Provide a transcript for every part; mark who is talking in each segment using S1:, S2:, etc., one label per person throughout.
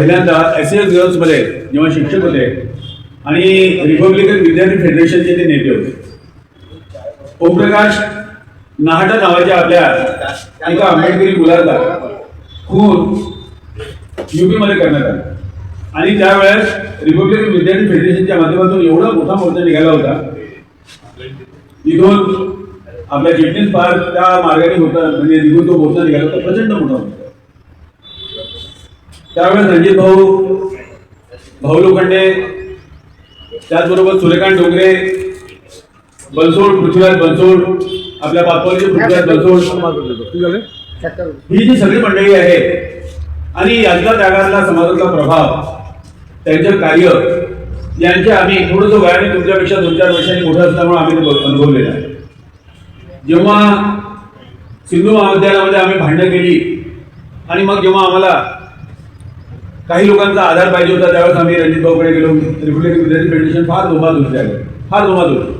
S1: पहिल्यांदा SES गर्ल्समध्ये जेव्हा शिक्षक होते आणि रिपब्लिकन विद्यार्थी फेडरेशनचे ते नेते होते, ओमप्रकाश नाहटा नावाच्या आपल्या एका आंबेडकरी मुलाचा खून UP मध्ये करण्यात आला आणि त्यावेळेस रिपब्लिकन विद्यार्थी फेडरेशनच्या माध्यमातून एवढा मोठा मोर्चा निघाला होता. इथून आपल्या चिटणीस पार्क त्या मार्गाने होता, म्हणजे निघून तो मोर्चा निघाला होता, प्रचंड मोठा होता. त्यावेळेस रणजित भाऊ लोखंडे, त्याचबरोबर सूर्यकांत डोंगरे, बनसोड पृथ्वीराज बनसोड, आपल्या पाचपावलीचे पृथ्वीराज बनसोड, ही जी सगळी मंडळी आहे आणि यातला त्यागातला समाजातला प्रभाव, त्यांचं कार्य यांचे आम्ही थोडंसं वयाने तुमच्यापेक्षा 2-4 वर्षांनी मोठं असल्यामुळे आम्ही ते अनुभवलेलं आहे. जेव्हा सिंधू महाविद्यालयामध्ये आम्ही भांडणं केली आणि मग जेव्हा आम्हाला काही लोकांचा आधार पाहिजे होता, त्यावेळेस आम्ही रणजित भाऊकडे गेलो. रिपब्लिकन विद्यार्थी फेडरेशन फार जोमात होती त्यावेळेस, फार जोमात होती.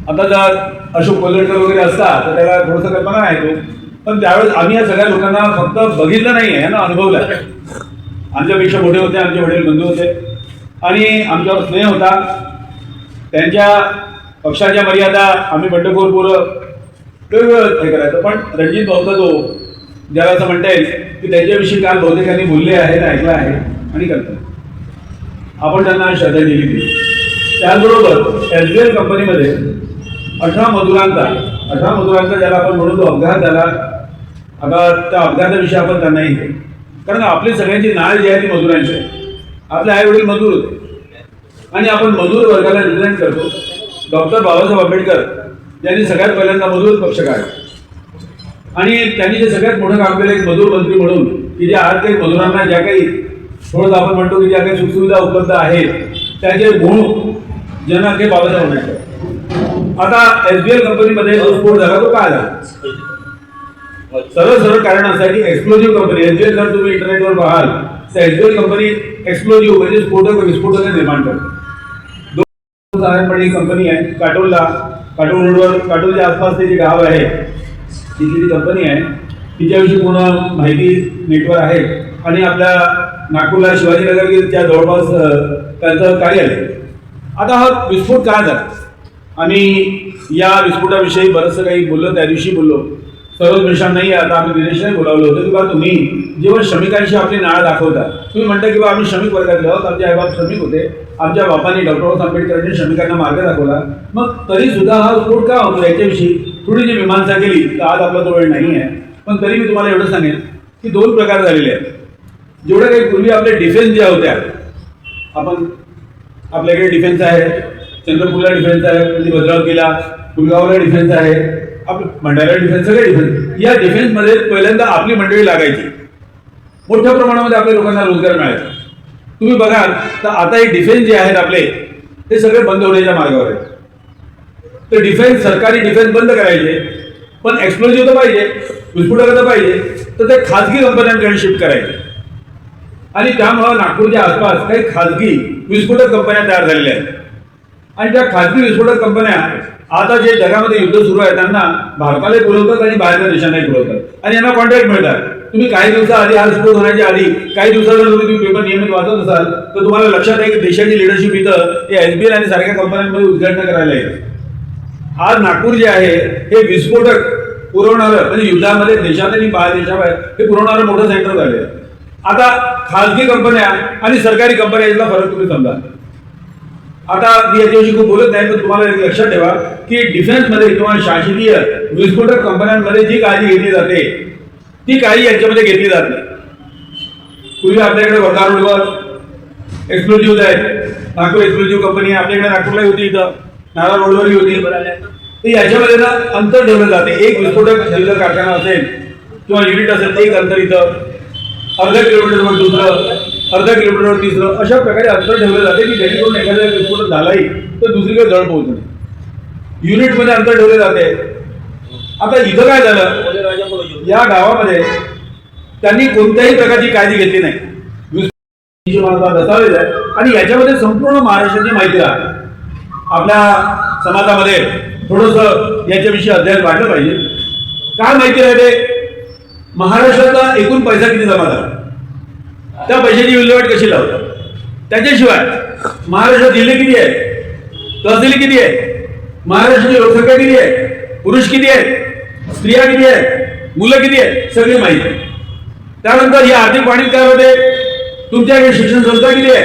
S1: आता जर अशोक कोल्हटकर वगैरे असता तर त्याला थोडंसं कल्पना आहे तो, पण त्यावेळेस आम्ही या सगळ्या लोकांना फक्त बघितलं नाही आहे ना, अनुभवलं. आमच्यापेक्षा मोठे होते, आमचे वडील बंधू होते आणि आमच्यावर स्नेह होता. त्यांच्या पक्षाच्या मर्यादा आम्ही बंडखोर पोरं वेगवेगळं हे करायचं, पण रणजित भाऊचा जो ज्याला असं म्हणता येईल की त्यांच्याविषयी काल बहुतेकांनी बोलले आहेत, ऐकलं आहे आणि करतात, आपण त्यांना श्रद्धांजली दिली. त्याचबरोबर SBL कंपनीमध्ये 18 मजुरांचा ज्याला आपण म्हणून तो अपघात झाला, आता त्या अपघाताविषयी आपण त्यांनाही घेऊ, कारण आपली सगळ्यांची नाळ जी आहे ती मजुरांची आहे. आपले आई वडील मजूर होते आणि आपण मजूर वर्गाला रिप्रेझेंट करतो. डॉक्टर बाबासाहेब आंबेडकर यांनी सगळ्यात पहिल्यांदा मजूर पक्ष काढला आणि त्यांनी जे सगळ्यात मोठं काम केलं एक मजूर मंत्री म्हणून, की जे आज काही मजुरांना ज्या काही थोडंसं आपण म्हणतो की ज्या काही सुखसुविधा उपलब्ध आहेत त्याचे गुण ज्यांना काही बाबासाहेब आंबेडकर. आता SBL कंपनीमध्ये जो स्फोट झाला तो काय झाला? सरळ कारण असं आहे की एक्सप्लोजिव्ह कंपनी SBL, जर तुम्ही इंटरनेटवर पाहाल तर SBL कंपनी एक्सप्लोजिव्ह म्हणजे विस्फोटक निर्माण करते. साधारणपणे कंपनी आहे काटोल रोडवर, काटोलच्या आसपास ते जे गाव आहे तिथली ती कंपनी आहे, तिच्याविषयी पूर्ण माहिती नेटवर आहे आणि आपल्या नागपूरला शिवाजीनगरच्या जवळपास त्यांचं कार्यालय. आता हा विस्फोट का झाला? आम्ही या विस्फोटाविषयी बरंचसं काही बोललो, त्या दिवशी बोललो. सरोज मेश्राम नाही, आता आम्ही दिनेशने बोलावलं होतं की बा तुम्ही जेव्हा श्रमिकांशी आपली नाळ दाखवता, तुम्ही म्हणता की बा आम्ही श्रमिक वर्गातले आहोत, आमचे आईबाप श्रमिक होते, आमच्या बापांनी डॉक्टर बाबासाहेब आंबेडकरांनी श्रमिकांना मार्ग दाखवला, मग तरी सुद्धा हा स्फोट का होतो याच्याविषयी थोडी जी मीमांसा केली. तर आज आपला तो वेळ नाही आहे, पण तरी मी तुम्हाला एवढं सांगेन की 2 प्रकार झालेले आहेत. जेवढ्या काही पूर्वी आपले डिफेन्स ज्या होत्या, आपण आपल्याकडे डिफेन्स आहे, चंद्रपूरला डिफेन्स आहे, भद्रावतीला, पुलगावला डिफेन्स आहे, आपलं मंडळाला डिफेन्स, सगळे डिफेन्स. या डिफेन्समध्ये पहिल्यांदा आपली मंडळी लागायची, मोठ्या प्रमाणामध्ये आपल्या लोकांना रोजगार मिळायचा. तुम्ही बघाल तर आता हे डिफेन्स जे आहेत आपले ते सगळे बंद होण्याच्या मार्गावर आहेत. तर डिफेन्स, सरकारी डिफेन्स बंद करायचे, पण एक्सप्लोजिव्ह तर पाहिजे, विस्फोटक तर पाहिजे, तर ते खाजगी कंपन्यांकडे शिफ्ट करायचे आणि त्यामुळं नागपूरच्या आसपास काही खाजगी विस्फोटक कंपन्या तयार झालेल्या आहेत आणि त्या खाजगी विस्फोटक कंपन्या आता जे जगामध्ये युद्ध सुरू आहे त्यांना भारताला पुरवतात आणि बाहेरच्या देशांनाही पुरवतात आणि यांना कॉन्ट्रॅक्ट मिळतात. तुम्ही काही दिवसाआधी हा स्फोट होण्याच्या आधी काही दिवसांवर तुम्ही पेपर नियमित वाचत असाल तर तुम्हाला लक्षात आहे की देशाची लिडरशिप इथं SBL आणि सारख्या कंपन्यांमध्ये उद्घाटन करायला येते. आज नागपूर जे आहे हे विस्फोटक पुरवणारं, म्हणजे युद्धामध्ये देशात आणि बाहेर देशाबाहेर हे पुरवणारं मोठं सेंटर झाले. आता खाजगी कंपन्या आणि सरकारी कंपन्या यातला फरक तुम्ही समजा. आता मी याच्याविषयी खूप बोलत नाही, पण तुम्हाला एक लक्षात ठेवा की डिफेन्समध्ये किंवा शासकीय विस्फोटक कंपन्यांमध्ये जी काळजी घेतली जाते ती काळजी यांच्यामध्ये घेतली जात नाही. पूर्वी आपल्याकडे वर्धा रोडवर एक्सप्लोजिव्ह आहेत, नागपूर एक्सप्लोजिव्ह कंपनी आपल्याकडे नागपूरलाही होती, इथं नारा रोडवरही होती. तर याच्यामध्ये ना अंतर ठेवलं जाते. एक विस्फोटक जर कारखाना असेल किंवा युनिट असेल तर एक अंतर इथं, अर्धा किलोमीटरवर दुसरं, अर्धा किलोमीटरवर तिसरं, अशा प्रकारे अंतर ठेवलं जाते की जेणेकरून एखाद्या विस्फोट झालाही तर दुसरीकडे जळ पोहोचणे. युनिटमध्ये अंतर ठेवले जाते. आता इथं काय झालं, या गावामध्ये त्यांनी कोणत्याही प्रकारची काळजी घेतली नाही. दस्तावेज आहे आणि याच्यामध्ये संपूर्ण महाराष्ट्राची माहिती राहते. आपल्या समाजामध्ये थोडंसं याच्याविषयी अध्ययन वाढलं पाहिजे. काय माहिती राहते, महाराष्ट्राचा एकूण पैसा किती जमा झाला, त्या पैशाची विल्हेवाट कशी लावतात? त्याच्याशिवाय महाराष्ट्रात जिल्हे किती आहेत, तहसील किती आहे, महाराष्ट्राची लोकसंख्या किती आहे, पुरुष किती आहेत, स्त्रिया किती आहेत, मुलं किती आहेत, सगळी माहिती आहे. त्यानंतर या आर्थिक पाहणीत काय होते, तुमच्याकडे शिक्षण संस्था किती आहे,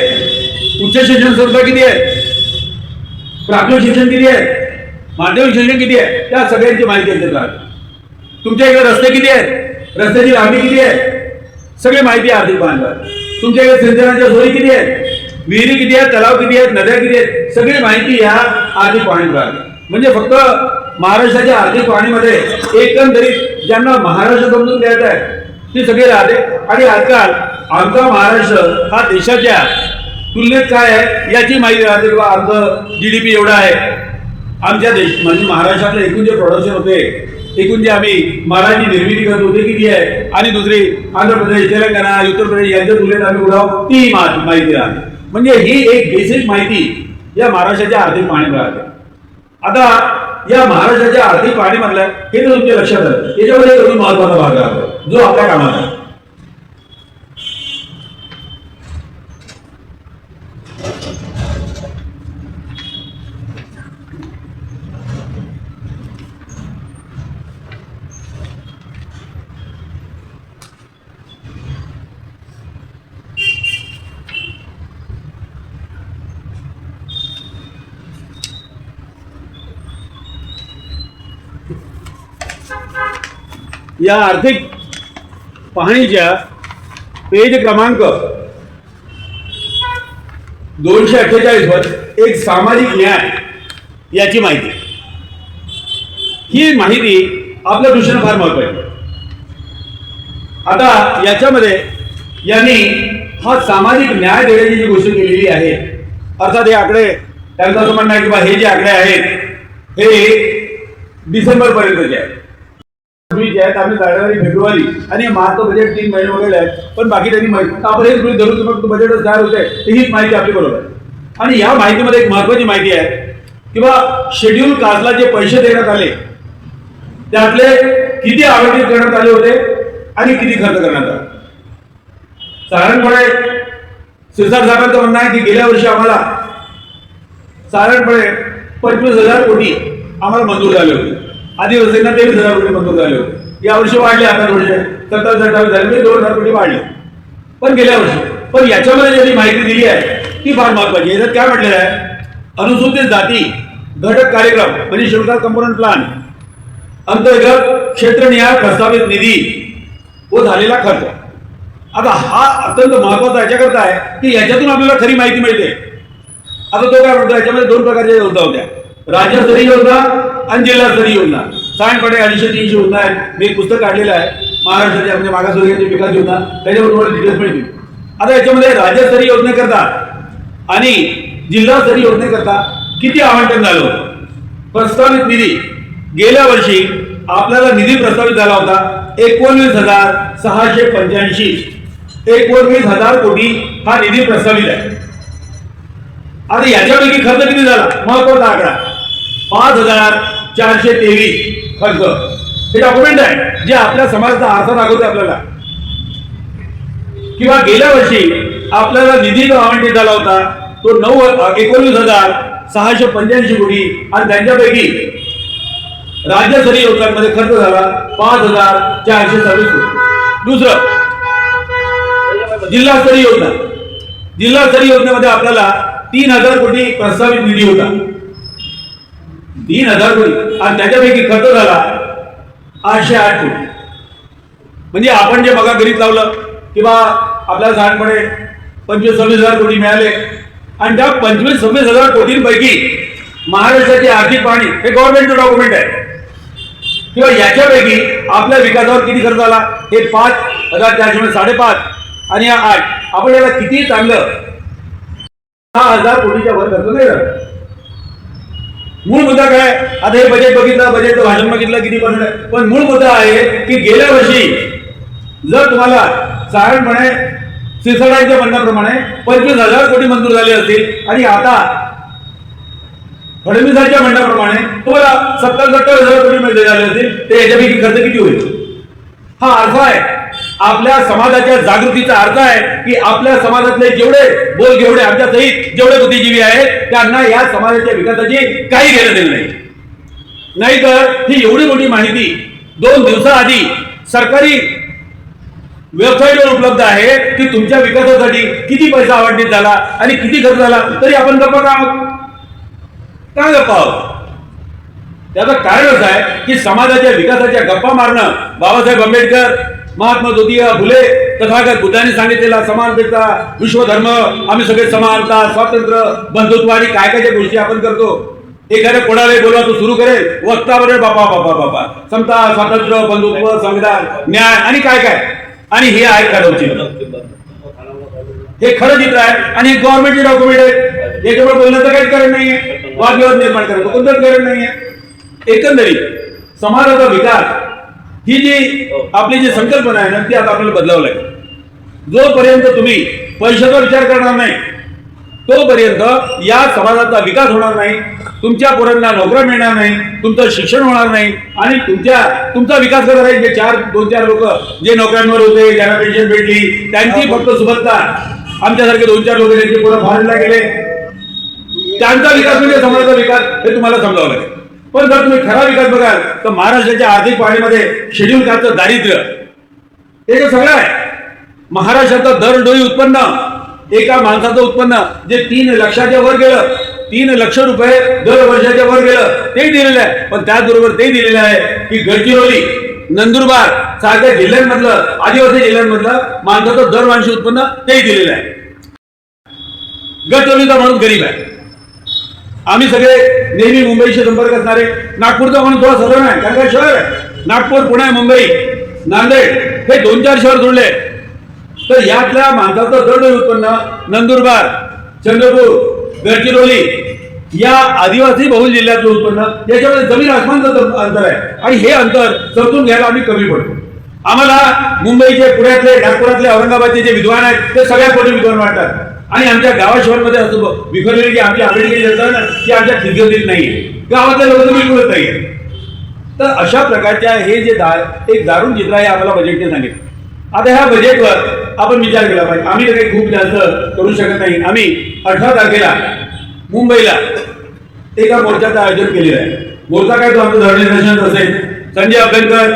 S1: उच्च शिक्षण संस्था किती आहे, प्राथमिक शिक्षण किती आहे, माध्यमिक शिक्षण किती आहे, त्या सगळ्यांची माहिती येते. तुमच्या इकडे रस्ते किती आहेत, रस्त्याची लांबी किती आहे, सगळी माहिती आर्थिक पाहणीवर. तुमच्या इकडे सिंचनाच्या सोयी किती आहेत, विहिरी किती आहेत, तलाव किती आहेत, नद्या किती आहेत, सगळी माहिती या आर्थिक पाहणीत राहते. म्हणजे फक्त महाराष्ट्राच्या आर्थिक पाहणीमध्ये एकंदरीत ज्यांना महाराष्ट्र समजून घ्यायचं आहे ती सगळी राहते. आणि आजकाल आमचा महाराष्ट्र हा देशाच्या तुलनेत काय आहे याची माहिती राहते. किंवा आमचं GDP एवढं आहे, आमच्या देश म्हणजे महाराष्ट्रातलं एकूण जे प्रोडक्शन होते, एकूण जे आम्ही मालाची निर्मिती करत होते किती आहे, आणि दुसरी आंध्र प्रदेश, तेलंगणा, उत्तर प्रदेश यांच्या तुलनेत आम्ही उडाव ती माहिती राहते. म्हणजे ही एक बेसिक माहिती या महाराष्ट्राच्या आर्थिक पाहणीत राहते. आता या महाराष्ट्राच्या आर्थिक पाहणीमधलं हे तर तुमच्या लक्षात आलं, याच्यामध्ये एक अजून महत्वाचा भाग राहतो जो आपल्या कामात आहे. या आर्थिक पाहणीच्या पेज क्रमांक 248 वर एक सामाजिक न्याय याची माहिती. ही माहिती आपल्या दृष्टीने फार महत्त्वाची. आता याच्यामध्ये यांनी हा सामाजिक न्याय देण्याची जी गोष्ट केलेली आहे, अर्थात हे आकडे त्यांचं असं म्हणणं आहे की हे जे आकडे आहेत हे डिसेंबर पर्यंतचे आहेत. आम्ही जानेवारी, फेब्रुवारी आणि मार्च बजेट 3 महिने वगैरे आहेत, पण बाकी त्यांनी माहिती आपण हे गृहीत धरून मग बजेट तयार होते हीच माहिती आपली बरोबर आहे. आणि या माहितीमध्ये एक महत्वाची माहिती आहे किंवा शेड्यूल कास्टला जे पैसे देण्यात आले त्यातले किती आवंटित करण्यात आले होते आणि किती खर्च करण्यात आला. साधारणपणे सिरसाट साहेबांचं म्हणणं आहे की गेल्या वर्षी आम्हाला साधारणपणे 25,000 कोटी आम्हाला मंजूर झाले होते. आदिवासींना 23,000 कोटी मंजूर झाले होते. यावर्षी वाढले, आता वर्षी 27-28 झाले, म्हणजे 2,000 कोटी वाढले पण गेल्या वर्षी. पण याच्यामध्ये जी माहिती दिली आहे ती फार महत्वाची. याच्यात काय म्हटलेलं आहे, अनुसूचित जाती घटक कार्यक्रम म्हणजे शेड्यूल कंपोनंट प्लान अंतर्गत क्षेत्रनिहाय प्रस्तावित निधी व झालेला खर्च. आता हा अत्यंत महत्वाचा याच्याकरता आहे की याच्यातून आपल्याला खरी माहिती मिळते. आता तो काय म्हणतो, याच्यामध्ये 2 प्रकारच्या योजना होत्या, राज्यस्तरीय योजना आणि जिल्हास्तरीय योजना. साधारणपणे 250-300 योजना आहेत. मी एक पुस्तक काढलेलं आहे महाराष्ट्राच्या म्हणजे मागासवर्गीयांची विकास योजना, त्याच्यावर तुम्हाला डिटेल्स मिळतील. आता याच्यामध्ये राज्यस्तरीय योजनेकरता आणि जिल्हास्तरीय योजनेकरता किती आवंटन झालं होतं. प्रस्तावित निधी गेल्या वर्षी आपल्याला निधी प्रस्तावित झाला होता 19,685. 19,000 कोटी हा निधी प्रस्तावित आहे. आता याच्यापैकी खर्च किती झाला, महत्वाचा आकडा 5,423 खर्च. हे डॉक्युमेंट आहे जे आपल्या समाजाचा आर्थिक दाखवते आपल्याला. किंवा गेल्या वर्षी आपल्याला निधी जो आवंटित झाला होता तो 19,685 कोटी आणि त्यांच्यापैकी राज्यस्तरीय योजनांमध्ये खर्च झाला 5,426 कोटी. दुसरं जिल्हास्तरीय योजना. जिल्हास्तरीय योजनेमध्ये आपल्याला 3,000 कोटी प्रस्तावित निधी होता, 3,000 कोटी आणि त्याच्यापैकी खर्च झाला 808 कोटी. म्हणजे आपण जे बघा गणित लावलं किंवा आपल्याला साधारणपणे 25-26,000 कोटी मिळाले आणि त्या 25-26,000 कोटींपैकी महाराष्ट्राची आर्थिक पाहणी हे गव्हर्नमेंटचं डॉक्युमेंट आहे. किंवा याच्यापैकी आपल्या विकासावर किती खर्च झाला हे 5,400 5.5 आणि 8 आपण याला किती चांगलं 6,000 कोटीच्या वर खर्च नाही झाला. मूळ मुद्दा काय, आता हे बजेट बघितलं, बजेटचं भाषण बघितलं किती पर्सेंट आहे, पण मूळ मुद्दा आहे की गेल्या वर्षी जर तुम्हाला साधारणपणे सिरसाटांच्या म्हणण्याप्रमाणे 25,000 कोटी मंजूर झाले असतील आणि आता फडणवीसांच्या म्हणण्याप्रमाणे तुम्हाला 70-70,000 कोटी मध्ये झाले असतील, ते याच्यापैकी खर्च किती होईल. हा अर्थ आहे आपल्या समाजाच्या जागृतीचा अर्थ आहे की आपल्या समाजातले जेवढे बोलघेवडे आमच्या सहित जेवढे बुद्धिजीवी आहेत त्यांना या समाजाच्या विकासाची काही घेणं देणं नाही. नाहीतर ही एवढी मोठी माहिती 2 दिवसाआधी सरकारी वेबसाईटवर उपलब्ध आहे की तुमच्या विकासासाठी किती पैसा आवंटित झाला आणि किती खर्च झाला, तरी आपण गप्पा का आहोत? काय गप्पा आहोत? त्याचं कारण असं आहे की समाजाच्या विकासाच्या गप्पा मारणं बाबासाहेब आंबेडकर, महात्मा ज्योतिबा फुले, तथागत बुद्धांनी सांगितलेला समानतेचा, विश्वधर्म, आम्ही सगळे समानता, स्वातंत्र्य, बंधुत्व आणि काय काय ज्या गोष्टी आपण करतो. एखाद्या कोणालाही बोलवा तो सुरू करेल वक्ता बरोबर बापा बापा बापा, समता, स्वातंत्र्य, बंधुत्व, संविधान, न्याय आणि काय काय. आणि हे आहे खरं चित्र, हे खरं चित्र आहे आणि गव्हर्नमेंटचे डॉक्युमेंट आहे. याच्यावर बोलण्याचं काहीच कारण नाहीये, वादविवाद निर्माण करायचं कोणतंच कारण नाहीये. एकंदरीत समाजाचा विकास ही जी आपली जी संकल्पना आहे ना ती आता आपल्याला बदलावं लागेल. जोपर्यंत तुम्ही पैशाचा विचार करणार नाही तोपर्यंत या समाजाचा विकास होणार नाही, तुमच्या पोरांना नोकऱ्या मिळणार नाही, तुमचं शिक्षण होणार नाही आणि तुमचा विकास करत राहील जे 2-4 लोक जे नोकऱ्यांवर होते, ज्यांना पेन्शन भेटली, त्यांची फक्त सुबत्ता. आमच्यासारखे 2-4 लोक त्यांचे पोरं फॉरेनला गेले, त्यांचा विकास म्हणजे समाजाचा विकास हे तुम्हाला समजावं लागेल. पण जर तुम्ही खरा विकास बघाल तर महाराष्ट्राच्या आर्थिक पाहणीमध्ये शेड्यूल कास्टचं दारिद्र्य हे जे सगळं आहे. महाराष्ट्राचं दरडोई उत्पन्न, एका माणसाचं उत्पन्न जे 3 लाखाच्या वर गेलं, 3 लाख रुपये दर वर्षाच्या वर गेलं ते दिलेलं आहे. पण त्याचबरोबर ते दिलेलं आहे की गडचिरोली, नंदुरबार सारख्या जिल्ह्यांमधलं, आदिवासी जिल्ह्यांमधलं माणसाचं दरवर्षी उत्पन्न तेही दिलेलं आहे. गडचिरोलीचा माणूस गरीब आहे. आम्ही सगळे नेहमी मुंबईशी संपर्क असणारे, नागपूरचा माणूस थोडा सरळ आहे कारण काय शहर आहे. नागपूर, पुणे, मुंबई, नांदेड हे 2-4 शहर जोडले तर यातल्या माणसाचं दरडोई उत्पन्न नंदुरबार, चंद्रपूर, गडचिरोली या आदिवासी बहुल जिल्ह्यातलं उत्पन्न याच्यामध्ये जमीन आसमानचं अंतर आहे. आणि हे अंतर समजून घ्यायला आम्ही कमी पडतो. आम्हाला मुंबईचे, पुण्यातले, नागपुरातले, औरंगाबादचे जे विद्वान आहेत ते सगळ्यात मोठे विद्वान वाटतात आणि आमच्या गावाशहरमध्ये असं विखरलेली जी आमची आंबेडकरी जनता ना ती आमच्या खिदगतीत नाहीये, गावातल्या लोक तर बिलकुलच नाहीये. तर अशा प्रकारच्या हे जे एक दारुण चित्र आहे आम्हाला बजेटने सांगितलं. आता ह्या बजेटवर आपण विचार केला पाहिजे. आम्ही तर काही खूप जास्त करू शकत नाही. आम्ही 18 तारखेला मुंबईला एका मोर्चाचं आयोजन केलेलं आहे. मोर्चा काय तो आमचं धरणीदर्शन असेल, संजय अभ्यंकर,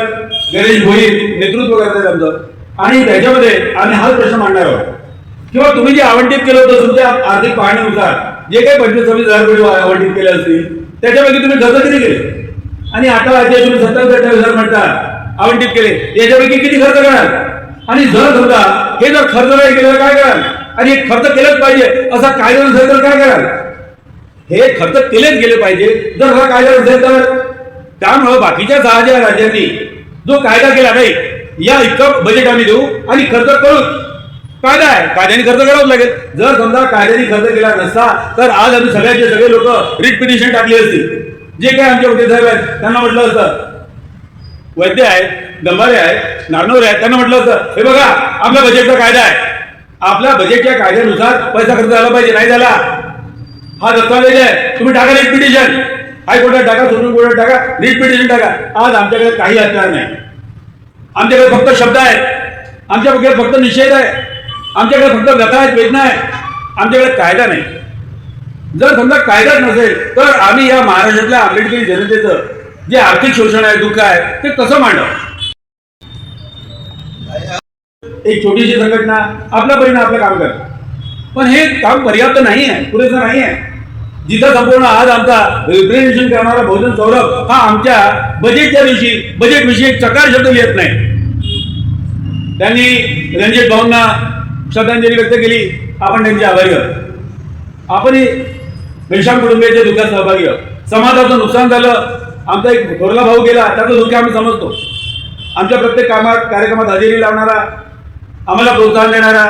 S1: गणेश भोईर नेतृत्व करतात आमचं. आणि त्याच्यामध्ये आम्ही हाच प्रश्न मांडणार आहोत किंवा तुम्ही जे आवंटित केलं होतं तुमच्या आर्थिक पाहणीनुसार जे काही 25-26 कोटी आवंटित केले असतील त्याच्यापैकी तुम्ही खर्च किती केले आणि आता जे तुम्ही 27-28 म्हणता आवंटित केले याच्यापैकी किती खर्च कराल. आणि जर समजा हे जर खर्च नाही केलं काय कराल आणि हे खर्च केलंच पाहिजे असा कायदा नसेल तर काय कराल. हे खर्च केलेच गेले पाहिजे जर हा कायदा नसेल तर. त्यामुळे बाकीच्या 6 राज्यांनी जो कायदा केला नाही या इतकं बजेट आम्ही देऊ आणि खर्च करू. कायदा आहे, कायद्याने खर्च करावाच लागेल. जर समजा कायद्याने खर्च केला नसता तर आज आम्ही सगळ्याचे सगळे लोक रिट पिटिशन टाकली असती. जे काही आमचे वकील साहेब आहेत त्यांना म्हटलं असतं, वैद्य आहेत, दंबारे आहेत, नारनवरे आहेत, त्यांना म्हटलं असतं हे बघा आपल्या बजेटचा कायदा आहे, आपल्या बजेटच्या कायद्यानुसार पैसा खर्च झाला पाहिजे. नाही झाला हा दस्तावेज आहे, तुम्ही टाका रिट पिटिशन, हायकोर्टात टाका, सुप्रीम कोर्टात टाका, रिट पिटिशन टाका. आज आमच्याकडे काही हत्यार नाही. आमच्याकडे फक्त शब्द आहेत, आमच्याकडे फक्त निषेध आहे, आमच्याकडे फक्त व्यथा आहेत, वेदना आहे, आमच्याकडे कायदा नाही. जर समजा कायदाच नसेल तर आम्ही या महाराष्ट्रातल्या आंबेडकरी जनतेचं जे आर्थिक शोषण आहे, दुःख आहे ते कसं मांडावं. एक छोटीशी संघटना आपल्या परीने आपलं काम करते पण हे काम पर्याप्त नाही आहे, पुरेसं नाही आहे. जिथं संपूर्ण आज आमचा रिप्रेझेंटेशन करणारा बहुजन सौरभ हा आमच्या बजेटच्या दिवशी बजेटविषयी एक चकार शब्द लिहित नाही. त्यांनी रणजित भाऊंना श्रद्धांजली व्यक्त केली, आपण त्यांचे आभारी आहोत. आपण घनश्याम कुटुंबियाच्या दुःखात सहभागी आहोत. समाजाचं नुकसान झालं, आमचा एक थोरला भाऊ गेला, त्याचं दुःख आम्ही समजतो. आमच्या प्रत्येक कार्यक्रमात हजेरी लावणारा, आम्हाला प्रोत्साहन देणारा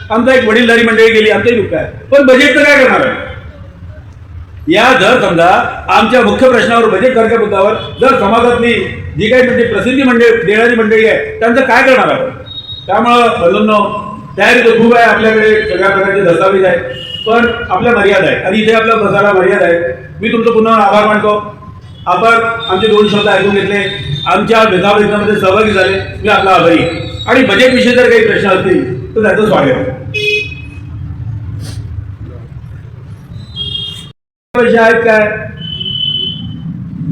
S1: आमचा एक वडीलधारी मंडळी गेली, आमचंही दुःख आहे. पण बजेटचं काय करणार आहे. या जर समजा आमच्या मुख्य प्रश्नावर बजेटसारख्या मुद्द्यावर जर समाजातली जी काही म्हणजे प्रसिद्धी देणारी मंडळी आहे त्यांचं काय करणार आहोत. त्यामुळं बंधूंनो तयारी तर खूप आहे, आपल्याकडे सगळ्या प्रकारचे दस्तावेज आहेत पण आपल्या मर्यादा आहे आणि इथे आपल्या बसायला मर्यादा आहे. मी तुमचं पुन्हा आभार मानतो. आपण आमचे 2 शब्द ऐकून घेतले, आमच्या भेदाभेदामध्ये सहभागी झाले, मी आपला आभारी आहे. आणि बजेटविषयी जर काही प्रश्न असतील तर त्याचं स्वागत आहे. विषय आहेत काय,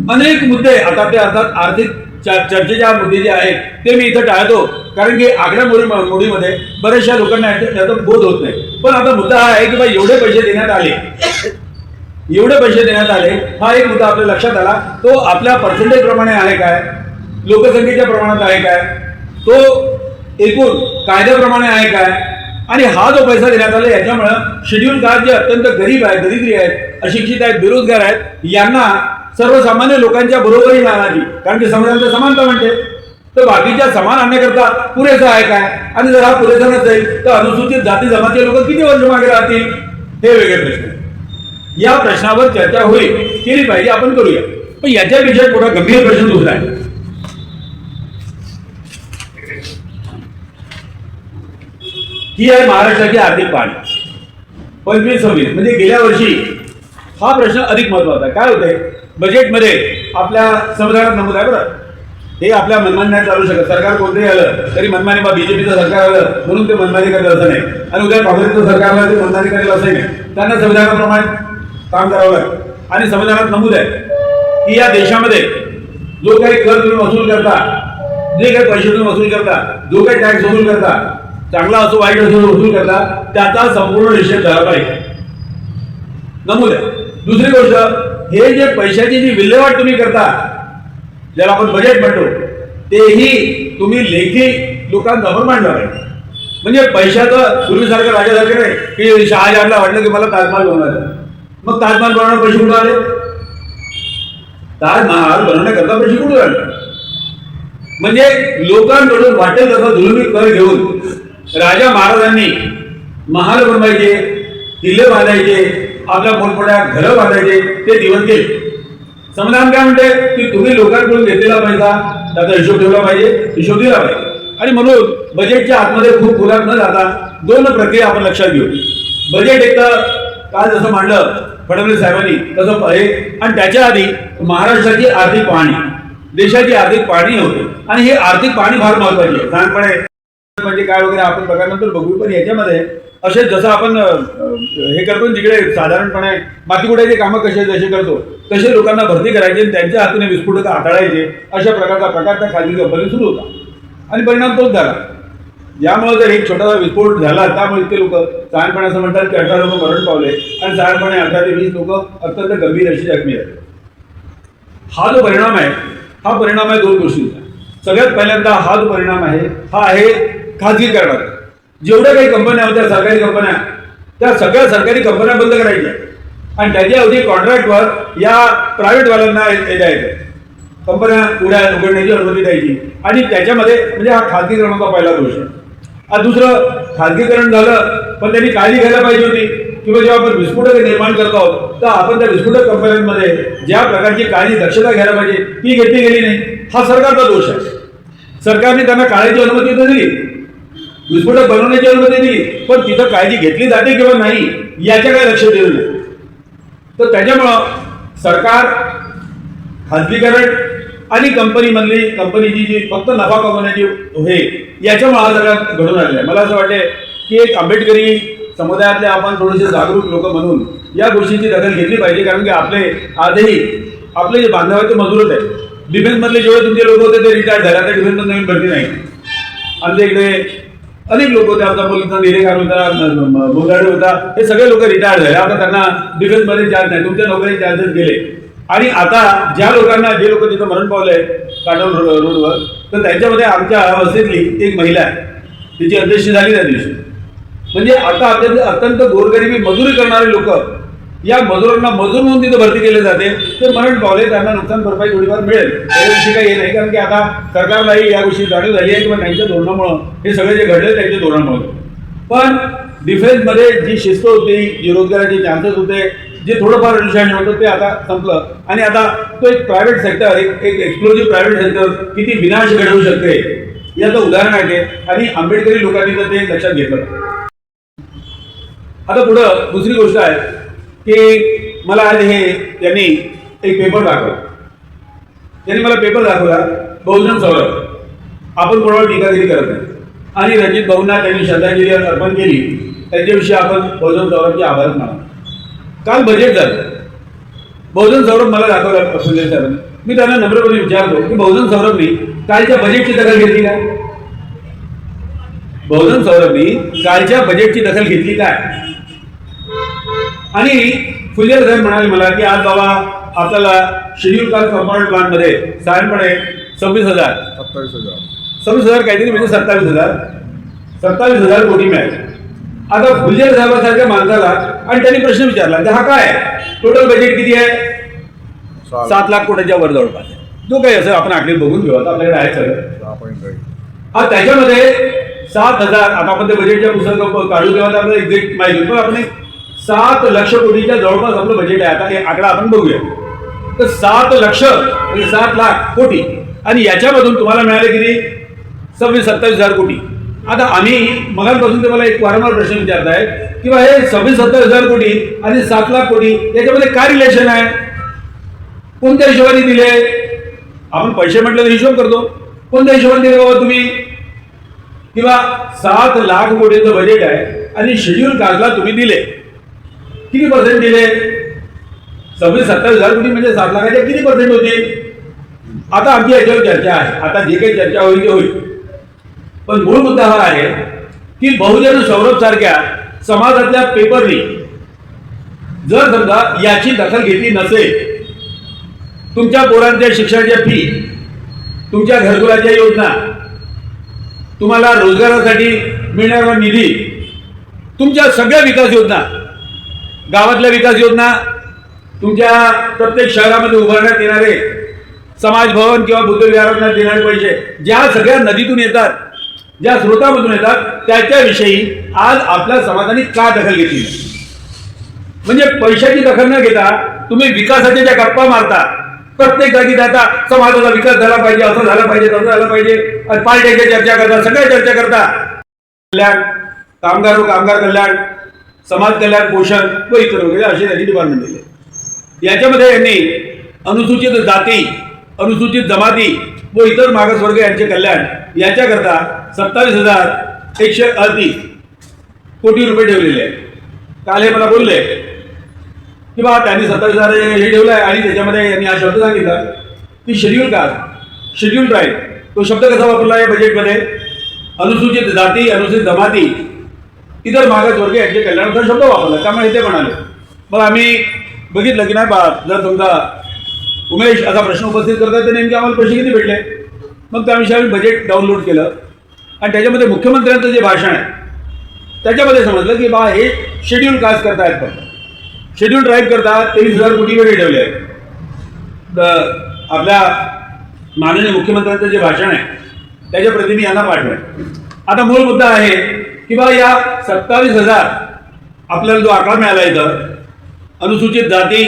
S1: अनेक मुद्दे आता ते अर्थात आर्थिक चर्चेच्या मुद्दे जे आहेत ते मी इथं टाळतो, कारण की आकडेमोडीमध्ये बऱ्याचशा लोकांना याचा बोध होत नाही. पण आता मुद्दा हा आहे की बाई एवढे पैसे देण्यात आले, हा एक मुद्दा आपल्या लक्षात आला. तो आपल्या पर्सेंटेज प्रमाणे आहे काय, लोकसंख्येच्या प्रमाणात आहे काय, तो एकूण कायद्याप्रमाणे आहे काय, आणि हा जो पैसा देण्यात आला याच्यामुळं शेड्यूल कास्ट जे अत्यंत गरीब आहेत, दरिद्री आहेत, अशिक्षित आहेत, बेरोजगार आहेत, यांना सर्वसामान्य लोकांच्या बरोबरी मिळाली, कारण की संविधानाची समानता म्हणते. तर बाकीच्या समान आणण्याकरता पुरेसा आहे काय, आणि जर हा पुरेसा नसेल तर अनुसूचित जाती जमातीचे लोक किती वर्ष मागे राहतील, हे वेगळे प्रश्न. या प्रश्नावर चर्चा होईल, केली पाहिजे, आपण करूया. पण याच्यापेक्षा मोठा गंभीर प्रश्न दुसरा आहे. ही आहे महाराष्ट्राची आर्थिक पाहणी 25-26, म्हणजे गेल्या वर्षी हा प्रश्न अधिक महत्वाचा आहे. काय होतंय, बजेटमध्ये आपल्या संविधानात नमूद आहे, बरं, हे आपल्या मनमानी नाही चालू शकत. सरकार कोणतंही आलं तरी मनमानी, बीजेपीचं सरकार आलं म्हणून ते मनमानी करेल असं नाही, आणि उद्या काँग्रेसचं सरकार आलं ते मनमानी करेल असंही नाही. त्यांना संविधानाप्रमाणे काम करावं लागतं. आणि संविधानात नमूद आहे की या देशामध्ये जो काही कर तुम्ही वसूल करता, जे काही पैसे तुम्ही वसूल करता, जो काही टॅक्स वसूल करता, चांगला असो वाईट असो वसूल करता, त्याचा संपूर्ण निषेध झाला पाहिजे, नमूद आहे. दुसरी गोष्ट, हे जे पैशाची जी विल्हेवाट तुम्ही करता, ज्याला आपण बजेट म्हणतो, तेही तुम्ही लेखी लोकांसमोर मांडलं पाहिजे. म्हणजे पैशाचं पूर्वीसारखं राजासारखं नाही की शहाजहानला वाटलं की मला ताजमहाल बनवायचं, मग ताजमहाल बनवण्यावर पैसे कुठून आले, ताजमहाल बनवण्याकरता पैसे कुठून आले. म्हणजे लोकांकडून वाटेल तसं जुलमी कर घेऊन राजा महाराजांनी महाल बनवायचे, किल्ले बांधायचे, आपल्या मोठमोठ्या घरं बांधायचे, ते दिवस गेले. संविधान काय म्हणते की तुम्ही लोकांकडून घेतलेला पैसा त्याचा हिशोब ठेवला पाहिजे, हिशोब दिला पाहिजे. आणि म्हणून बजेटच्या आतमध्ये खूप खोलात न जाता दोन प्रक्रिया आपण लक्षात घेऊ. बजेट एक तर काल जसं मांडलं फडणवीस साहेबांनी तसं आहे, आणि त्याच्या आधी महाराष्ट्राची आर्थिक पाहणी, देशाची आर्थिक पाहणी होते. आणि ही आर्थिक पाहणी फार महत्वाची आहे. लहानपणे म्हणजे काय वगैरे आपण प्रकारानंतर बघू, पण याच्यामध्ये असे जसं आपण हे करतो तिकडे साधारणपणे मातीकुड्याचे कामं जसे करतो तसे लोकांना भरती करायचे, त्यांच्या हाताने विस्फोटक हाताळायचे, अशा प्रकारचा प्रकार त्या खाजगी कंपनी सुरू होता. आणि परिणाम तोच झाला. यामुळे जर एक छोटासा विस्फोट झाला त्यामुळे इतके लोक साधारणपणे असं म्हणतात की 18 लोक मरण पावले, आणि साधारणपणे 18 ते 20 लोक अत्यंत गंभीर अशी जखमी आहेत. हा जो परिणाम आहे, हा परिणाम आहे दोन गोष्टींचा. सगळ्यात पहिल्यांदा हा जो परिणाम आहे, हा आहे खाजगीकरणाचा. जेवढ्या काही कंपन्या होत्या सरकारी कंपन्या, त्या सगळ्या सरकारी कंपन्या बंद करायच्या, आणि त्याच्या अवधी कॉन्ट्रॅक्टवर या प्रायव्हेटवाल्यांना द्यायचं, कंपन्या उघडण्याची अनुमती द्यायची. आणि त्याच्यामध्ये म्हणजे हा खाजगीकरणाचा पहिला दोष आहे. आणि दुसरं, खाजगीकरण झालं पण त्यांनी काळजी घ्यायला पाहिजे होती किंवा जेव्हा आपण विस्फोटक निर्माण करत आहोत तर आपण त्या विस्फोटक कंपन्यांमध्ये ज्या प्रकारची काळजी दक्षता घ्यायला पाहिजे ती घेतली गेली नाही. हा सरकारचा दोष आहे. सरकारने त्यांना काळाची अनुमती तर दिली, विस्फोटक बनवण्याची अनुमती दिली, पण तिथं काळजी घेतली जाते किंवा नाही याच्याकडे लक्ष दिलं नाही. तर त्याच्यामुळं सरकार खाजगीकरण आणि कंपनीची जी फक्त नफा कमवण्याची हे याच्यामुळे हा सगळ्या घडून आलेला आहे. मला असं वाटते की एक आंबेडकरी समुदायातले आपण थोडेसे जागरूक लोक म्हणून या गोष्टीची दखल घेतली पाहिजे, कारण की आपले जे बांधव आहेत ते मजूरच आहेत. डिफेन्समधले जेवढे तुमचे लोक होते ते रिटायर्ड झाले, आता डिफेन्समध्ये नवीन भरती नाही. आमच्या इकडे अनेक लोक होते, आमचा पोलिसांचा निरेगार होता, बोगाडे होता, हे सगळे लोक रिटायर्ड झाले. आता त्यांना डिफेन्समध्ये चान्स नाही, तुमच्या नोकरी चान्सेस गेले. आणि आता जे लोक तिथं मरण पावले काटोल रोडवर, तर त्यांच्यामध्ये आमच्या वस्तीतली एक महिला आहे, तिची अंत्येष्टी झाली त्या दिवशी. म्हणजे आता अत्यंत गोरगरिबी मजुरी करणारे लोक, या मजुरांना मजूर म्हणून तिथं भरती केले जाते, ते मरण पावले, त्यांना नुकसान भरपाई थोडीफार मिळेल याविषयी काही हे नाही, कारण की आता सरकारलाही या गोष्टी जाणीव झाली आहे किंवा त्यांच्या धोरणामुळं हे सगळे जे घडले त्यांच्या धोरणामुळे. पण डिफेन्समध्ये जी शिस्त होती, जी रोजगाराचे चान्सेस होते, जे थोडंफार अनुशरण होतं ते आता संपलं. आणि आता तो एक प्रायव्हेट सेक्टर, एक एक्सप्लोजिव्ह प्रायव्हेट सेक्टर किती विनाश घडवू शकते याचं उदाहरण आहे. आणि आंबेडकरी लोकांनी तर ते लक्षात घेतलं. आता पुढं दुसरी गोष्ट आहे की मला आज त्यांनी एक पेपर दाखवला. त्यांनी मला पेपर दाखवला बहुजन सौरभ. आपण कोणावर टीकागिरी करत नाही, आणि रणजित भाऊंना त्यांनी श्रद्धांजली अर्पण केली, त्यांच्याविषयी आपण बहुजन सौरभचे आभार माना. काल बजेट झालं, बहुजन सौरभ मला दाखवलं संजय साहेबांनी. मी त्यांना नम्रपणे विचारतो की बहुजन सौरभनी कालच्या बजेटची दखल घेतली काय? बहुजन सौरभनी कालच्या बजेटची दखल घेतली काय? आणि फुले साहेब म्हणाले मला की आज बाबा आपल्याला शेड्यूल कास्ट कंपाऊंड प्लान मध्ये साधारणपणे 26,000 काहीतरी म्हणजे 27,000 कोटी मिळाले. आता फुले साहेबांसारख्या माणसाला आणि त्यांनी प्रश्न विचारला की हा काय टोटल बजेट किती आहे? 7 लाख कोटीच्या वर जवळपास. जो काही असं आपण आकडे बघून घेऊ, आता आपल्याकडे आहे सगळं. आता त्याच्यामध्ये 7,000 आता आपण ते बजेटच्या पुस्तक काढू तेव्हा आपल्याला एक्झॅक्ट माहिती, पण आपण 7 लक्ष कोटीच्या जवळपास आपलं बजेट आहे. आता हे आकडा आपण बघूया. तर 7 लक्ष म्हणजे 7 लाख कोटी आणि याच्यामधून तुम्हाला मिळाले किती? 26-27,000 कोटी. आता आम्ही मगापासून ते मला एक वारंवार प्रश्न विचारताय की बा हे 26-27,000 कोटी आणि 7 लाख कोटी याच्यामध्ये काय रिलेशन आहे? कोणत्या हिशोबाने दिले? आपण पैसे म्हटलं तर हिशोब करतो. कोणत्या हिशोबाने दिले बाबा तुम्ही? किंवा 7 लाख कोटीचं बजेट आहे आणि शेड्यूल कास्टला तुम्ही दिले किती पर्सेंट दिले? 26-27,000 कोटी म्हणजे 7 लाखाच्या किती पर्सेंट होतील? आता आमची याच्यावर चर्चा आहे. आता जे काही चर्चा होईल ते होईल, पण मूळ मुद्दा हा आहे की बहुजन सौरभ सारख्या समाजातल्या पेपरनी जर समजा याची दखल घेतली नसेल, तुमच्या पोरांच्या शिक्षणाच्या फी, तुमच्या घरकुलाच्या योजना, तुम्हाला रोजगारासाठी मिळणारा निधी, तुमच्या सगळ्या विकास योजना, गावातल्या विकास योजना, तुमच्या प्रत्येक शहरामध्ये उभारण्यात येणारे समाज भवन किंवा बुद्ध विहारात देणारे पैसे, ज्या सगळ्या नदीतून येतात, ज्या स्रोतामधून येतात, त्याच्याविषयी आज आपल्या समाजाने का दखल घेतली? म्हणजे पैशाची दखल न घेता तुम्ही विकासाच्या ज्या गप्पा मारता, प्रत्येक जागी जाता समाजाचा विकास झाला पाहिजे, असं झालं पाहिजे, तसं झालं पाहिजे, आणि पार्ट्याच्या चर्चा करता, सगळ्या चर्चा करता. कल्याण, कामगार कल्याण, समाज कल्याण, पोषण व इतर वगैरे असे त्यांनी डिपार्टमेंट दिले. याच्यामध्ये यांनी अनुसूचित जाती, अनुसूचित जमाती व इतर मागासवर्ग यांचे कल्याण याच्याकरता 27,138 कोटी रुपये ठेवलेले आहेत. काल हे मला बोलले की बा त्यांनी 27,000 हे ठेवलं आहे आणि त्याच्यामध्ये यांनी हा शब्द सांगितला की शेड्यूल कास्ट, शेड्यूल ट्राईब. तो शब्द कसा वापरला या बजेटमध्ये? अनुसूचित जाती, अनुसूचित जमाती, इतर मागासवर्ग यांचे कल्याणाचा शब्द वापरला, त्यामुळे ते म्हणाले. मग आम्ही बघितलं की नाही बा, जर समजा उमेश असा प्रश्न उपस्थित करतात तर नेमके आम्हाला पैसे किती भेटले? मग त्याविषयी आम्ही बजेट डाउनलोड केलं आणि त्याच्यामध्ये मुख्यमंत्र्यांचं जे भाषण आहे त्याच्यामध्ये समजलं की बा हे शेड्यूल कास्ट करतायत, पण शेड्यूल ट्राईब करता 23,000 कोटी वेगळे ठेवले आहेत. आपल्या माननीय मुख्यमंत्र्यांचं जे भाषण आहे त्याच्या प्रति मी यांना पाठवलं. आता मूळ मुद्दा आहे की बा या 27,000 आपल्याला जो आकडा मिळाला इथं अनुसूचित जाती,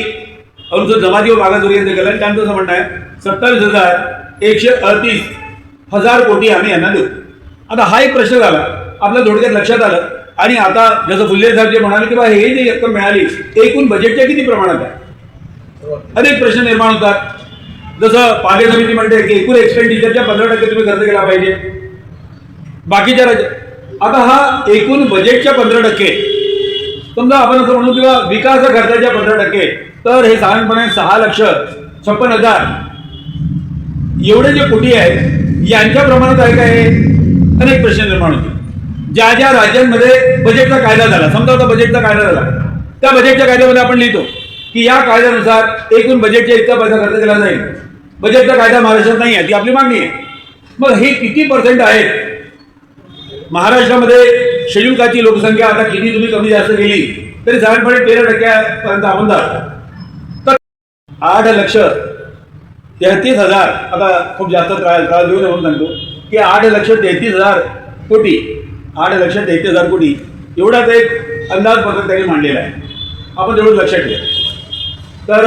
S1: अनुसूचित जमाती व मागासवर्गीयांचे कल्याण, त्यांचं असं म्हणणं आहे 27,138 कोटी आम्ही यांना देऊ. आता हा एक प्रश्न झाला, आपल्या थोडक्यात लक्षात आलं. आणि आता जसं फुले साहेब जे म्हणाले की बा हे जी रक्कम मिळाली एकूण बजेटच्या किती प्रमाणात आहे, अनेक प्रश्न निर्माण होतात. जसं पालक समिती म्हणते की एकूण एक्सपेंडिचरच्या 15% तुम्ही खर्च केला पाहिजे बाकीच्या राज्यात. आता हा एकूण बजेटच्या 15%, समजा आपण असं म्हणू किंवा विकास खर्चाच्या 15%, तर हे साधारणपणे 6,56,000 एवढे जे कोटी आहेत यांच्या प्रमाणात आहे का? हे अनेक प्रश्न निर्माण होते. ज्या ज्या राज्यांमध्ये बजेटचा कायदा झाला, समजा आता बजेटचा कायदा झाला, त्या बजेटच्या कायद्यामध्ये आपण लिहितो की या कायद्यानुसार एकूण बजेटच्या इतका पैसा खर्च केला जाईल. बजेटचा कायदा महाराष्ट्रात नाही आहे, ती आपली मागणी आहे. मग हे किती पर्सेंट आहेत? महाराष्ट्रामध्ये शेड्यूल कास्टची लोकसंख्या आता किती तुम्ही कमी जास्त केली तरी साधारणपणे 13% आपण जातो. तर 8,33,000, आता खूप जास्त त्रास देऊ नये म्हणून सांगतो की 8,33,000 कोटी, 8,33,000 कोटी एवढाच एक अंदाजपत्रक त्यांनी मांडलेला आहे. आपण तेवढं लक्षात ठेवा. तर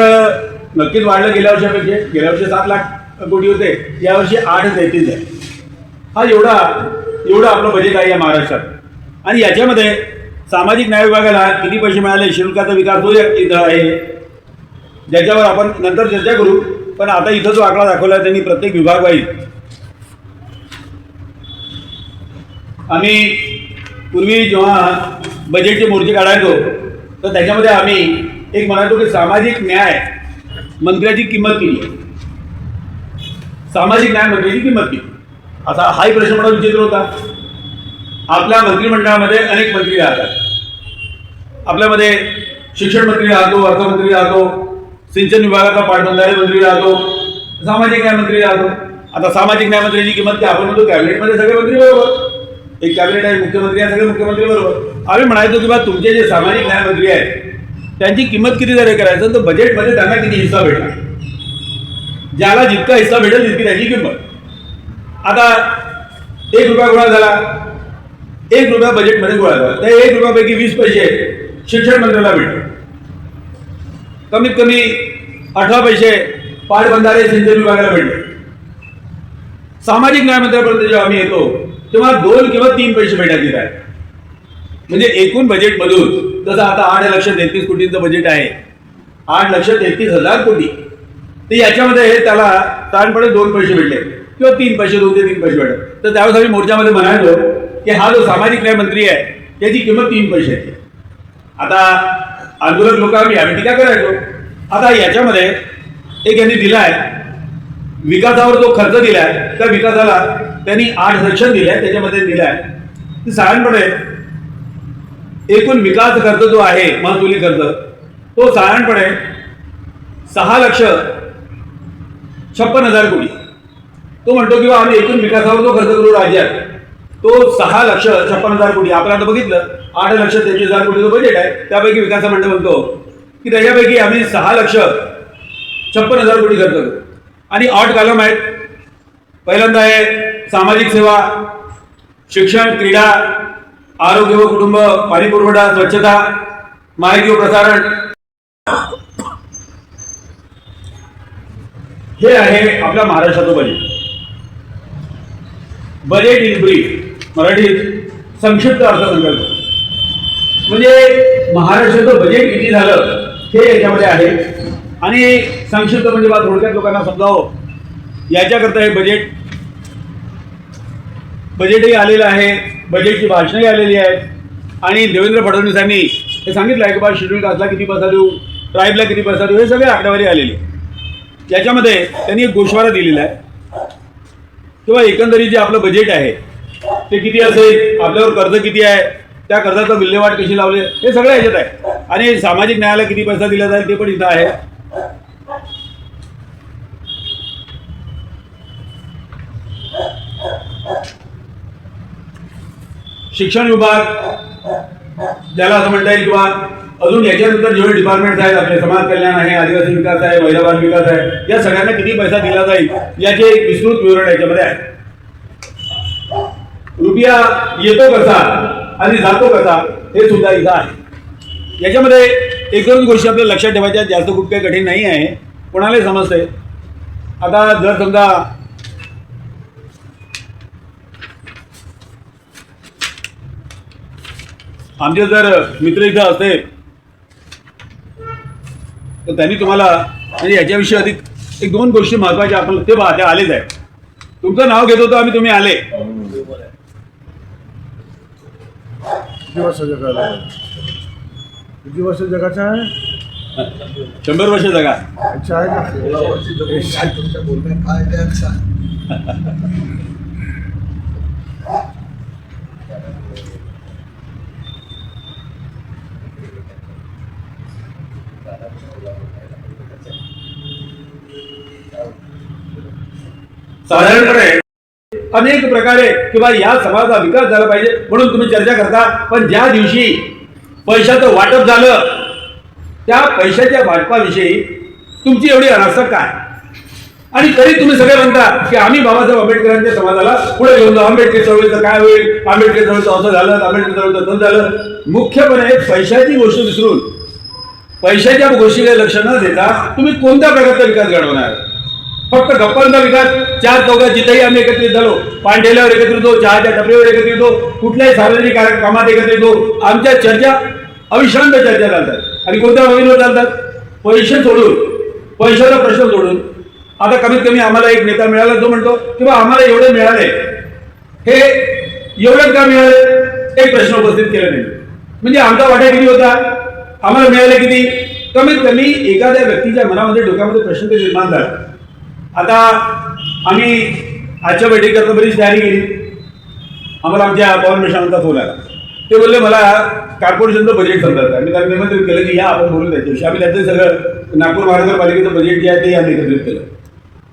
S1: नक्कीच वाढलं गेल्या वर्षापेक्षा. गेल्या वर्षी 7 लाख कोटी होते, यावर्षी 8,33 आहे. हा एवढा आपलं बजेट आहे या महाराष्ट्रात. आणि याच्यामध्ये सामाजिक न्याय विभागाला किती पैसे मिळाले, शुल्काचा विकास तो इथं आहे, ज्याच्यावर आपण नंतर चर्चा करू. पण आता इथं जो आकडा दाखवला त्यांनी प्रत्येक विभाग वाईज आम्ही पूर्वी जेव्हा बजेटचे मोर्चे काढायचो तर त्याच्यामध्ये आम्ही एक म्हणायचो की सामाजिक न्याय मंत्र्याची किंमत किती आहे, सामाजिक न्याय मंत्र्याची किंमत किती. आता हाही प्रश्न मला विचारला होता. आपल्या मंत्रिमंडळामध्ये अनेक मंत्री राहतात. आपल्यामध्ये शिक्षण मंत्री राहतो, अर्थमंत्री राहतो, सिंचन विभागाचा पाटबंधारे मंत्री राहतो, सामाजिक न्याय मंत्री राहतो. आता सामाजिक न्याय मंत्र्याची किंमत काय, आपण म्हणतो कॅबिनेटमध्ये सगळे मंत्री बरोबर, एक कॅबिनेट आहे, मुख्यमंत्री आहे, सगळे मुख्यमंत्री बरोबर. आम्ही म्हणायचो की बा तुमचे जे सामाजिक न्याय मंत्री आहेत त्यांची किंमत किती जर करायचं तर बजेटमध्ये त्यांना किती हिस्सा भेटणार, ज्याला जितका हिस्सा भेटेल तितकी त्याची किंमत. आता 1 रुपया गोळा झाला, 1 रुपया बजेटमध्ये गोळा झाला, त्या 1 रुपयापैकी 20 पैसे शिक्षण मंत्र्याला भेटले, कमीत कमी 18 पैसे पाटबंधारे सिंचन विभागाला भेटले. सामाजिक न्याय मंत्र्यापर्यंत जेव्हा आम्ही येतो तेव्हा 2 किंवा 3 पैसे भेटायचे आहे. म्हणजे एकूण बजेटमधून जसं आता 8,33,00,000 कोटींचं बजेट आहे, 8,33,000 कोटी, तर याच्यामध्ये त्याला साधारणपणे 2 पैसे भेटले किंवा 3 पैसे, 2 ते 3 पैसे भेटले. तर त्यावेळेस आम्ही मोर्चामध्ये म्हणायचो की हा जो सामाजिक न्याय मंत्री आहे त्याची किंमत 3 पैसे आहे. आता आंदोलक लोक आम्ही टीका करायचो. आता याच्यामध्ये एक यांनी दिला आहे विकासावर जो खर्च दिलाय त्या विकासाला त्यांनी 8 सेक्शन दिले आहे, त्याच्यामध्ये दिला आहे की साधारणपणे एकूण विकास खर्च जो आहे महसुली खर्च तो साधारणपणे 6,56,000 कोटी. तो म्हणतो किंवा आम्ही एकूण विकासावर जो खर्च करू राज्यात तो 6,56,000 कोटी. आपण आता बघितलं 8,33,000 कोटीचं बजेट आहे, त्यापैकी विकास मंडळ म्हणतो की त्याच्यापैकी आम्ही 6,56,000 कोटी खर्च करू. आणि 8 कलम आहेत. पहिल्यांदा आहे सामाजिक सेवा, शिक्षण, क्रीडा, आरोग्य व कुटुंब, पाणी पुरवठा, स्वच्छता, माहिती व प्रसारण. हे आहे आपल्या महाराष्ट्राचं बजेट. बजेट इन ब्रीफ, मराठीत संक्षिप्त अर्थसंकल्प. म्हणजे महाराष्ट्राचं बजेट किती झालं हे याच्यामध्ये आहे. आणि संक्षिप्त म्हणजे बा थोडक्यात लोकांना समजावं याच्याकरता हे बजेटही आलेलं आहे, बजेटची भाषणंही आलेली आहेत. आणि देवेंद्र फडणवीसांनी हे सांगितलं आहे की बा शेड्यूल कास्टला किती पैसा देऊ, ट्राईबला किती पैसा देऊ, हे सगळे आकडेवारी आलेली. याच्यामध्ये त्यांनी एक गोषवारा दिलेला आहे किंवा एकंदरीत जे आपलं बजेट आहे ते किती असेल, आपल्यावर कर्ज किती आहे, त्या कर्जाचा विल्हेवाट कशी लावली, हे सगळं याच्यात आहे. आणि सामाजिक न्यायाला किती पैसा दिला जाईल ते पण इथं आहे. शिक्षण विभाग ज्याला असं म्हणता येईल किंवा अजून याच्यानंतर जेवढे डिपार्टमेंट आहेत आपले, समाज कल्याण आहे, आदिवासी विकास आहे, महिला बाल विकास आहे, या सगळ्यांना किती पैसा दिला जाईल याचे एक विस्तृत विवरण याच्यामध्ये आहे. रुपया येतो कसा आणि जातो कसा हे सुद्धा इथं आहे. याच्यामध्ये 1-2 गोष्टी आपल्याला लक्षात ठेवायच्या, जास्त खूप काही कठीण नाही आहे, कोणालाही समजते. आता जर समजा आमचे जर मित्र इथं असते तर त्यांनी तुम्हाला म्हणजे याच्याविषयी अधिक 1-2 गोष्टी महत्त्वाच्या आपण ते पहा, त्या आलेच आहे. तुमचं नाव घेत होतो आम्ही, तुम्ही आले.
S2: किती वर्ष जगाचा आहे?
S1: 100 वर्ष जगा.
S2: अच्छा आहे का?
S1: साधारणपणे अनेक प्रकारे किंवा या समाजाचा विकास झाला पाहिजे म्हणून तुम्ही चर्चा करता. पण ज्या दिवशी पैशाचं वाटप झालं त्या पैशाच्या वाटपाविषयी तुमची एवढी अनास्था काय? आणि तरी तुम्ही सगळे म्हणता की आम्ही बाबासाहेब आंबेडकरांच्या समाजाला पुढे घेऊन जाऊ. आंबेडकर चळवळीचं काय होईल, आंबेडकर चळवळीचं असं झालं, आंबेडकर चळवळीचं तसं झालं. मुख्यपणे पैशाची गोष्ट विसरून पैशाच्या गोष्टीकडे लक्ष न देता तुम्ही कोणत्या प्रकारचा विकास घडवणार? फक्त गप्पांचा विकास, 4 चौघात जिथेही आम्ही एकत्रित झालो, पानठेल्यावर एकत्रित होतो, चहाच्या टपरीवर एकत्रित होतो, कुठल्याही सार्वजनिक कामात एकत्रित होतो, आमच्या चर्चा अविश्रांत चर्चा चालतात. आणि कोणत्या बाबींवर चालतात? पैसे सोडून, पैशाचा प्रश्न सोडून. आता कमीत कमी आम्हाला एक नेता मिळाला जो म्हणतो किंवा आम्हाला एवढे मिळाले, हे एवढंच का मिळालं एक प्रश्न उपस्थित केला नाही. म्हणजे आमचा वाटा किती होता, आम्हाला मिळालं किती? कमीत कमी एखाद्या व्यक्तीच्या मनामध्ये डोक्यामध्ये प्रश्न ते निर्माण झाला. आता आम्ही आजच्या बैठकीकरता बरीच तयारी केली. आम्हाला आमच्या पवन मिश्रांचा फोन आला. ते बोलले मला कॉर्पोरेशनचं बजेट समजत आहे. मी त्यांना निमंत्रित केलं की या आपण बोलू त्याच्याविषयी. आम्ही त्याचं सगळं नागपूर महानगरपालिकेचं बजेट जे आहे ते आम्ही एकत्रित केलं.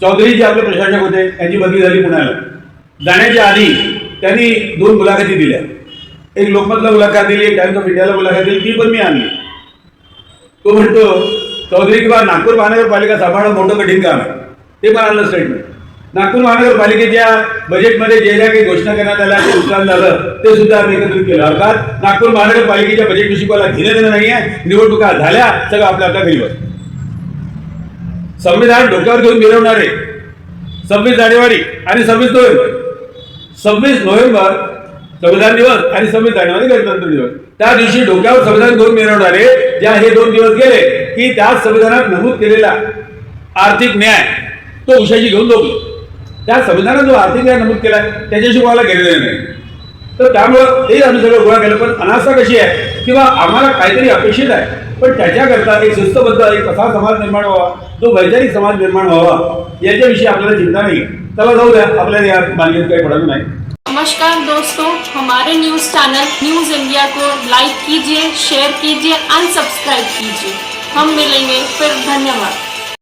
S1: चौधरी जे आपले प्रशासक होते त्यांची बदली झाली पुण्याला. जाण्याच्या आधी त्यांनी 2 मुलाखती दिल्या. एक लोकमतला मुलाखत दिली, एक टाइम्स ऑफ इंडियाला मुलाखत दिली. ती पण मी आणली. तो म्हणतो चौधरी किंवा नागपूर महानगरपालिका सांभाळणं मोठं कठीण काम आहे. ते पण आणलं स्टेटमेंट. नागपूर महानगरपालिकेच्या बजेटमध्ये जे ज्या काही घोषणा करण्यात आल्या ते नुकसान झालं ते सुद्धा आम्ही एकत्रित केलं. अर्थात नागपूर महानगरपालिकेच्या बजेटविषयी कोणाला घेणं देणं नाही आहे. निवडणुका झाल्या, सगळं आपल्या आपल्या घरी बस. संविधान डोक्यावर घेऊन मिरवणारे 26 जानेवारी आणि 26 नोव्हेंबर 26 नोव्हेंबर संविधान दिवस आणि 26 जानेवारी गणतंत्र दिवस, त्या दिवशी डोक्यावर संविधान घेऊन मिरवणारे ज्या हे 2 दिवस गेले की त्या संविधानात नमूद केलेला आर्थिक न्याय तो उशाशी घेऊन झोपलो. त्या संविधानात जो आर्थिक न्याय नमूद केला त्याच्याशी कोणाला घेतलेलं नाही. तर त्यामुळं ते आम्ही सगळं गोळा केलं. पण अनास्था कशी आहे किंवा आम्हाला काहीतरी अपेक्षित आहे, पण त्याच्याकरता एक शिस्तबद्ध एक कसा समाज निर्माण व्हावा, जो वैचारिक समाज निर्माण व्हावा याच्याविषयी आपल्याला चिंता नाही. चला जाऊ द्या, आपल्याला या मान्यता काही पडायचं नाही.
S3: नमस्कार दोस्तों, हमारे न्यूज़ चैनल न्यूज़ इंडिया को लाइक कीजिए, शेयर कीजिए, अनसब्सक्राइब कीजिए. हम मिलेंगे फिर. धन्यवाद.